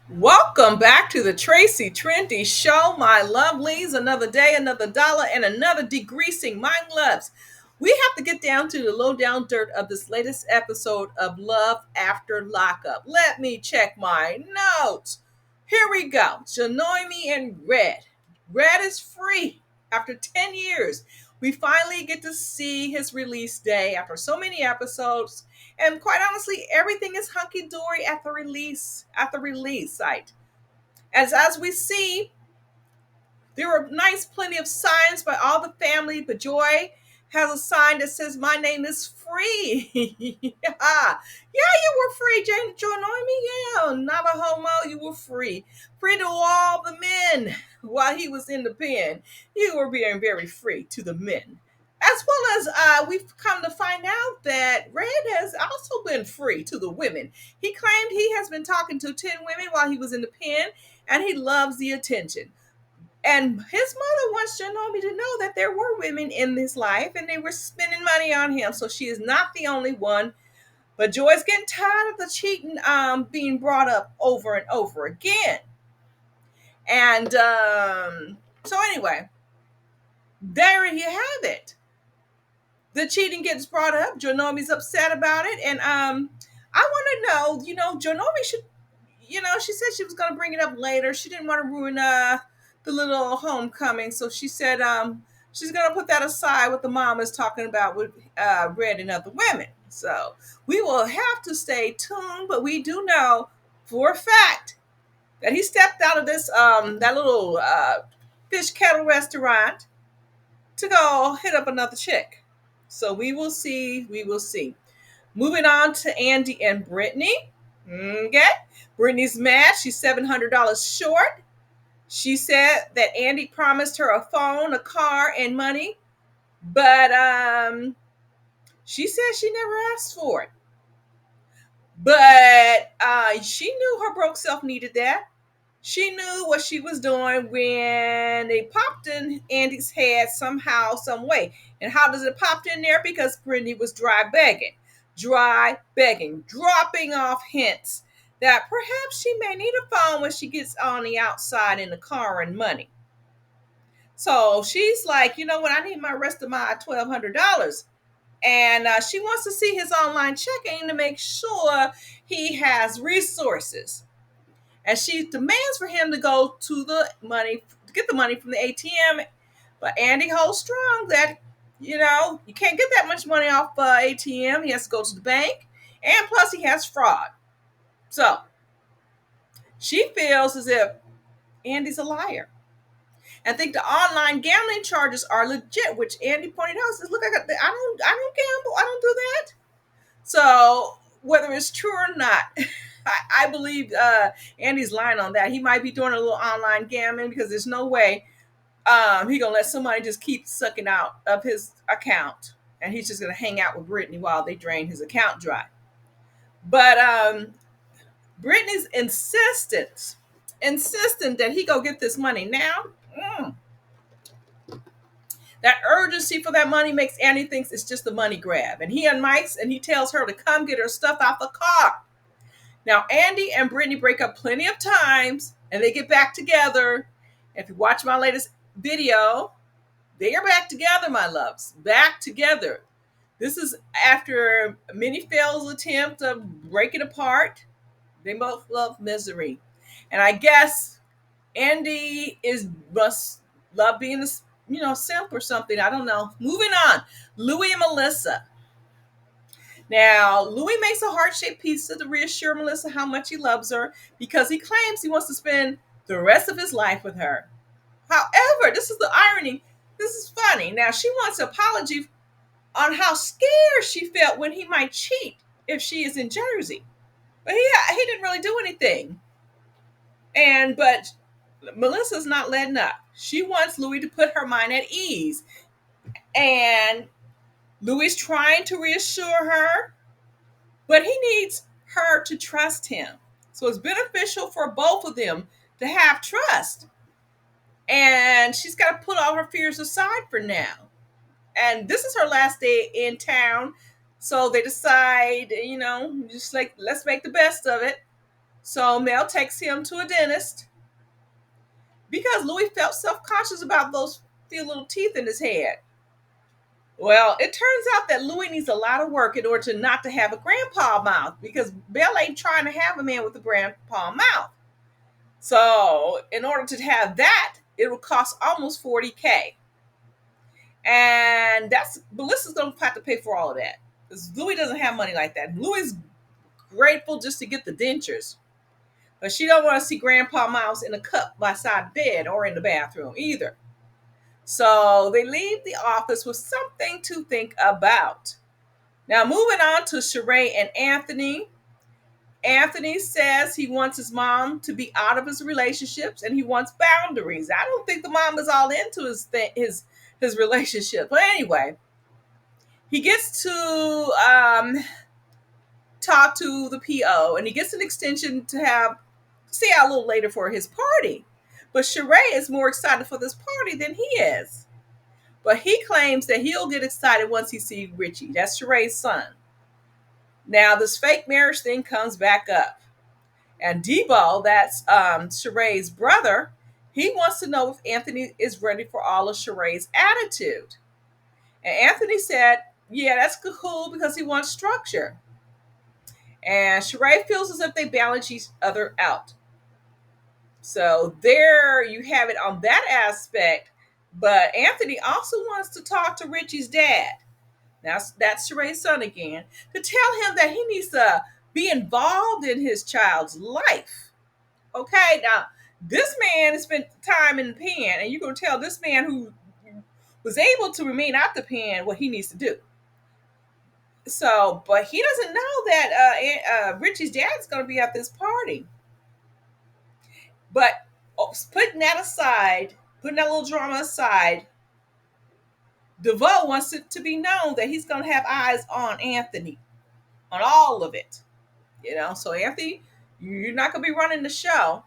Welcome back to the Tracie Trendy Show, my lovelies. Another day, another dollar, and another degreasing, my loves. We have to get down to the low down dirt of this latest episode of Love After Lockup. Let me check my notes. Here we go. Janoi and Red. Red is free after 10 years. We finally get to see his release day after so many episodes. And quite honestly, everything is hunky dory at the release site. As we see, there were nice plenty of signs by all the family, but Joy has a sign that says, "My name is free." Yeah, you were free, Joy Noemi. Yeah, not a homo, you were free. Free to all the men while he was in the pen. You were being very free to the men. As well as we've come to find out that Red has also been free to the women. He claimed he has been talking to 10 women while he was in the pen, and he loves the attention. And his mother wants Janome to know that there were women in his life and they were spending money on him. So she is not the only one. But Joy's getting tired of the cheating being brought up over and over again. And so anyway, there you have it. The cheating gets brought up. Janomi's upset about it. And I want to know, Janome should, she said she was going to bring it up later. She didn't want to ruin the little homecoming. So she said she's going to put that aside, what the mom is talking about with Red and other women. So we will have to stay tuned. But we do know for a fact that he stepped out of this that little fish kettle restaurant to go hit up another chick. So we will see. We will see. Moving on to Andy and Britney. Okay. Britney's mad. She's $700 short. She said that Andy promised her a phone, a car, and money, but she said she never asked for it. But she knew her broke self needed that. She knew what she was doing when they popped in Andy's head somehow, some way. And how does it pop in there? Because Brittany was dry begging, dropping off hints that perhaps she may need a phone when she gets on the outside in the car and money. So she's like, you know what? I need my rest of my $1,200. And she wants to see his online checking to make sure he has resources. And she demands for him to go to the money, to get the money from the ATM. But Andy holds strong that, you can't get that much money off ATM. He has to go to the bank. And plus, he has fraud. So she feels as if Andy's a liar. And think the online gambling charges are legit, which Andy pointed out. Says, "Look, I don't gamble. I don't do that." So whether it's true or not, I believe Andy's lying on that. He might be doing a little online gambling because there's no way he gonna let somebody just keep sucking out of his account, and he's just gonna hang out with Brittany while they drain his account dry. But Brittany's insistent that he go get this money now. That urgency for that money makes Andy thinks it's just a money grab. And he unmics and he tells her to come get her stuff out the car. Now, Andy and Brittany break up plenty of times and they get back together. If you watch my latest video, they are back together, my loves. Back together. This is after many fails attempt to break it apart. They both love misery. And I guess Andy must love being the simp or something. I don't know. Moving on. Louie and Melissa. Now, Louie makes a heart-shaped pizza to reassure Melissa how much he loves her because he claims he wants to spend the rest of his life with her. However, this is the irony. This is funny. Now, she wants an apology on how scared she felt when he might cheat if she is in Jersey. But he didn't really do anything. But Melissa's not letting up. She wants Louie to put her mind at ease. And Louie's trying to reassure her, but he needs her to trust him. So it's beneficial for both of them to have trust. And she's got to put all her fears aside for now. And this is her last day in town. So they decide, just like, let's make the best of it. So Mel takes him to a dentist because Louis felt self-conscious about those few little teeth in his head. Well, it turns out that Louis needs a lot of work in order to not to have a grandpa mouth because Belle ain't trying to have a man with a grandpa mouth. So in order to have that, it will cost almost 40K. And that's Melissa's gonna have to pay for all of that. Because Louis doesn't have money like that. Louis is grateful just to get the dentures. But she don't want to see Grandpa Mouse in a cup by side bed or in the bathroom either. So they leave the office with something to think about. Now moving on to Sheree and Anthony. Anthony says he wants his mom to be out of his relationships and he wants boundaries. I don't think the mom is all into his relationship. But anyway, he gets to talk to the PO and he gets an extension to have see out a little later for his party. But Sheree is more excited for this party than he is. But he claims that he'll get excited once he sees Richie. That's Sheree's son. Now this fake marriage thing comes back up. And Debo, that's Sheree's brother, he wants to know if Anthony is ready for all of Sheree's attitude. And Anthony said, yeah, that's cool because he wants structure. And Sheree feels as if they balance each other out. So there you have it on that aspect. But Anthony also wants to talk to Richie's dad. Now that's Sheree's son again, to tell him that he needs to be involved in his child's life. Okay, now this man has spent time in the pen, and you're gonna tell this man who was able to remain out the pen what he needs to do. So, but he doesn't know that Richie's dad is gonna be at this party. But putting that aside, putting that little drama aside, DeVoe wants it to be known that he's going to have eyes on Anthony, on all of it. So Anthony, you're not going to be running the show.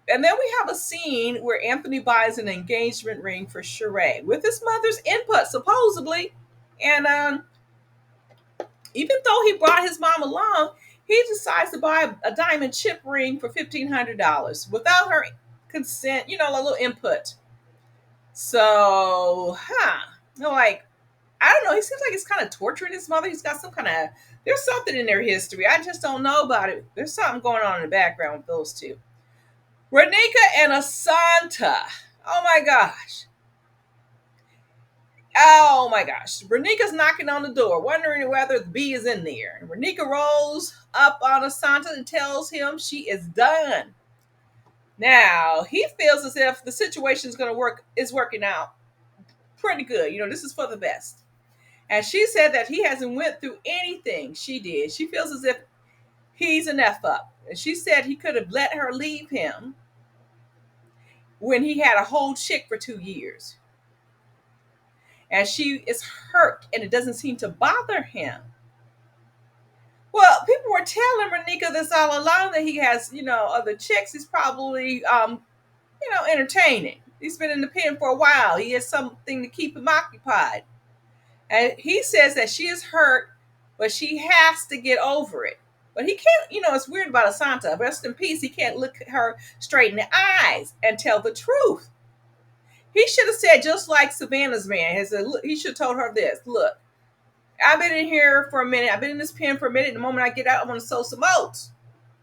And then we have a scene where Anthony buys an engagement ring for Sheree with his mother's input, supposedly. And even though he brought his mom along, he decides to buy a diamond chip ring for $1,500 without her consent, a little input. So, like, I don't know. He seems like he's kind of torturing his mother. He's got there's something in their history. I just don't know about it. There's something going on in the background with those two. Renika and Asanta. Oh my gosh. Oh my gosh. Renika's knocking on the door, wondering whether the bee is in there. And Renika rolls up on Asanta and tells him she is done. Now, he feels as if the situation is working out pretty good. This is for the best. And she said that he hasn't went through anything she did. She feels as if he's an F up. And she said he could have let her leave him when he had a whole chick for 2 years. And she is hurt and it doesn't seem to bother him. Well, people were telling Renika this all along that he has, other chicks. He's probably, entertaining. He's been in the pen for a while. He has something to keep him occupied. And he says that she is hurt, but she has to get over it. But he can't, it's weird about Asanta. Rest in peace. He can't look her straight in the eyes and tell the truth. He should have said, just like Savannah's man, he should have told her this. Look, I've been in here for a minute. I've been in this pen for a minute. The moment I get out, I want to sow some oats.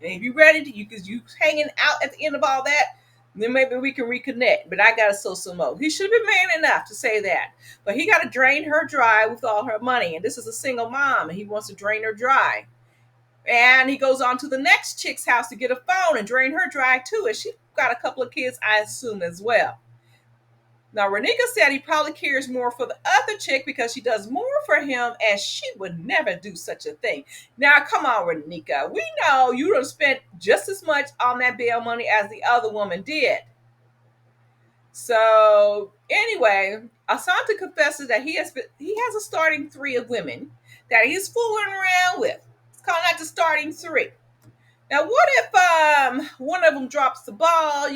And if you're ready to, because you hanging out at the end of all that, then maybe we can reconnect. But I got to sow some oats. He should have been man enough to say that. But he got to drain her dry with all her money. And this is a single mom, and he wants to drain her dry. And he goes on to the next chick's house to get a phone and drain her dry too. And she got a couple of kids, I assume, as well. Now, Renika said he probably cares more for the other chick because she does more for him, and she would never do such a thing. Now, come on, Renika. We know you done spent just as much on that bail money as the other woman did. So, anyway, Asanta confesses that he has a starting 3 of women that he's fooling around with. It's called that the starting 3. Now, what if one of them drops the ball,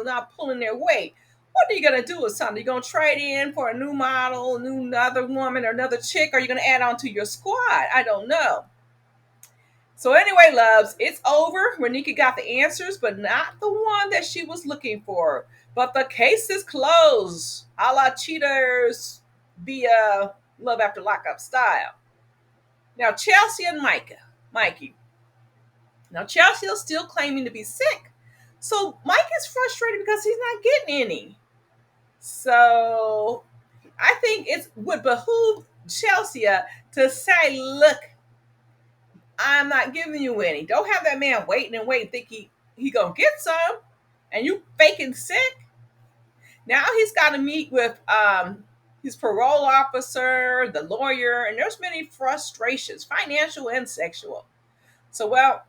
not pulling their weight? What are you going to do with something? You're going to trade in for a new model, another woman, or another chick, or are you going to add on to your squad? I don't know. So anyway, loves, it's over. Renika got the answers, but not the one that she was looking for. But the case is closed, a la cheaters via Love After Lockup style. Now Chelsea and Mikey. Now Chelsea is still claiming to be sick, so Mike is frustrated because he's not getting any. So I think it would behoove Chelsea to say, "Look, I'm not giving you any. Don't have that man waiting and waiting, think he gonna get some, and you faking sick." Now he's got to meet with his parole officer, the lawyer, and there's many frustrations, financial and sexual. So well,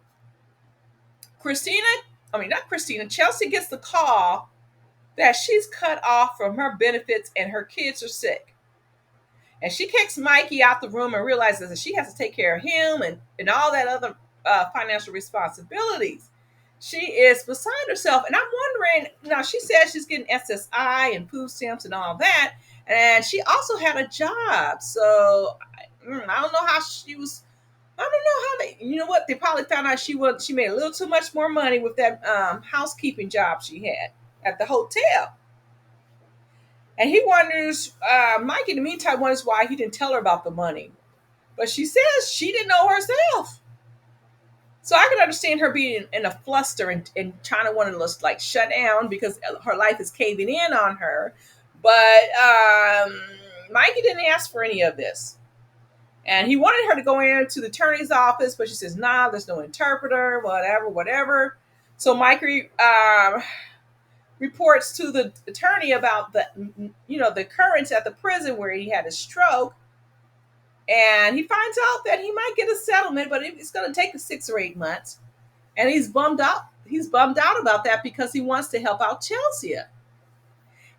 not Christina, Chelsea gets the call that she's cut off from her benefits and her kids are sick. And she kicks Mikey out the room and realizes that she has to take care of him and all that other financial responsibilities. She is beside herself. And I'm wondering, now she says she's getting SSI and food stamps and all that. And she also had a job. So I don't know how she was. I don't know how they, you know what? They probably found out she made a little too much more money with that housekeeping job she had at the hotel. And he wonders, Mike in the meantime wonders why he didn't tell her about the money. But she says she didn't know herself. So I can understand her being in a fluster and trying to want to like shut down because her life is caving in on her. But Mikey didn't ask for any of this. And he wanted her to go into the attorney's office, but she says, nah, there's no interpreter, whatever. So Mikey reports to the attorney about the occurrence at the prison where he had a stroke. And he finds out that he might get a settlement, but it's going to take 6 or 8 months. And he's bummed out. He's bummed out about that because he wants to help out Chelsea.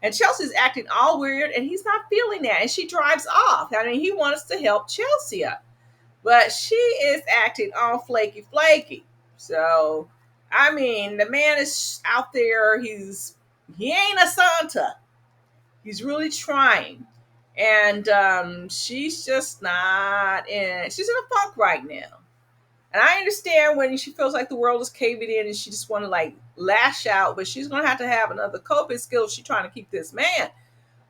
And Chelsea's acting all weird, and he's not feeling that. And she drives off. I mean, he wants to help Chelsea, but she is acting all flaky. So, I mean, the man is out there. He ain't Asanta. He's really trying. And she's just not in. She's in a funk right now. And I understand when she feels like the world is caving in and she just want to like lash out, but she's going to have another coping skill. She's trying to keep this man.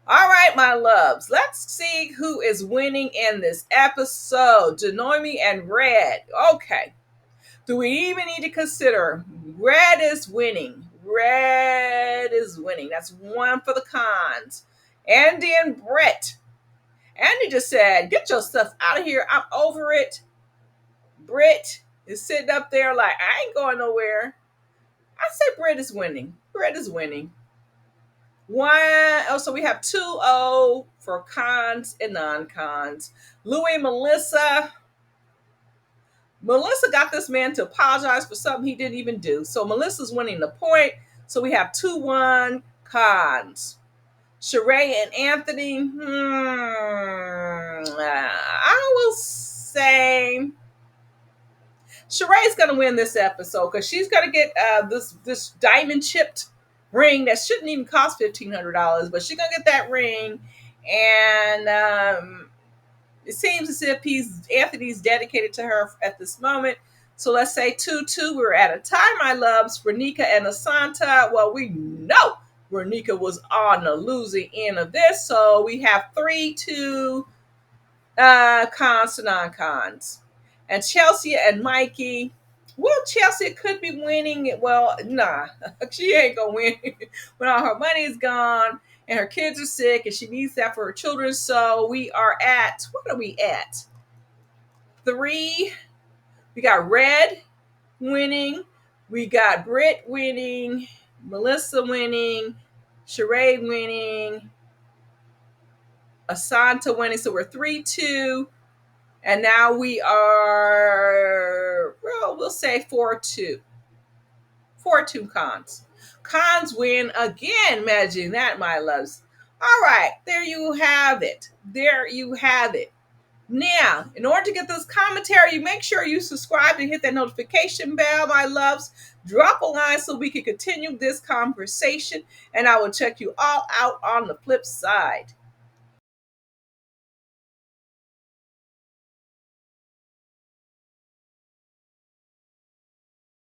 All right, my loves. Let's see who is winning in this episode. Janoi and Red. Okay. Do we even need to consider Red is winning? Red is winning. That's one for the cons. Andy and Brett. Andy just said, get your stuff out of here. I'm over it. Britt is sitting up there like, I ain't going nowhere. I say Britt is winning. Britt is winning. So we have 2-0 for cons and non-cons. Louie and Melissa. Melissa got this man to apologize for something he didn't even do. So Melissa's winning the point. So we have 2-1 cons. Sheree and Anthony. I will say Sheree's going to win this episode because she's going to get this diamond chipped ring that shouldn't even cost $1,500, but she's going to get that ring. And it seems as if Anthony's dedicated to her at this moment. So let's say 2-2. We're at a tie, my loves. Renika and Asanta. Well, we know Renika was on the losing end of this. So we have 3-2 cons to non-cons. And Chelsea and Mikey. Well, Chelsea could be winning. Well, nah, she ain't going to win when all her money is gone and her kids are sick and she needs that for her children. So we are at, what are we at? 3. We got Red winning. We got Britt winning. Melissa winning. Sheree winning. Asanta winning. So we're 3-2. And now we are, well, we'll say 4-2. 4-2 cons. Cons win again. Imagine that, my loves. All right. There you have it. There you have it. Now, in order to get this commentary, you make sure you subscribe and hit that notification bell, my loves. Drop a line so we can continue this conversation. And I will check you all out on the flip side.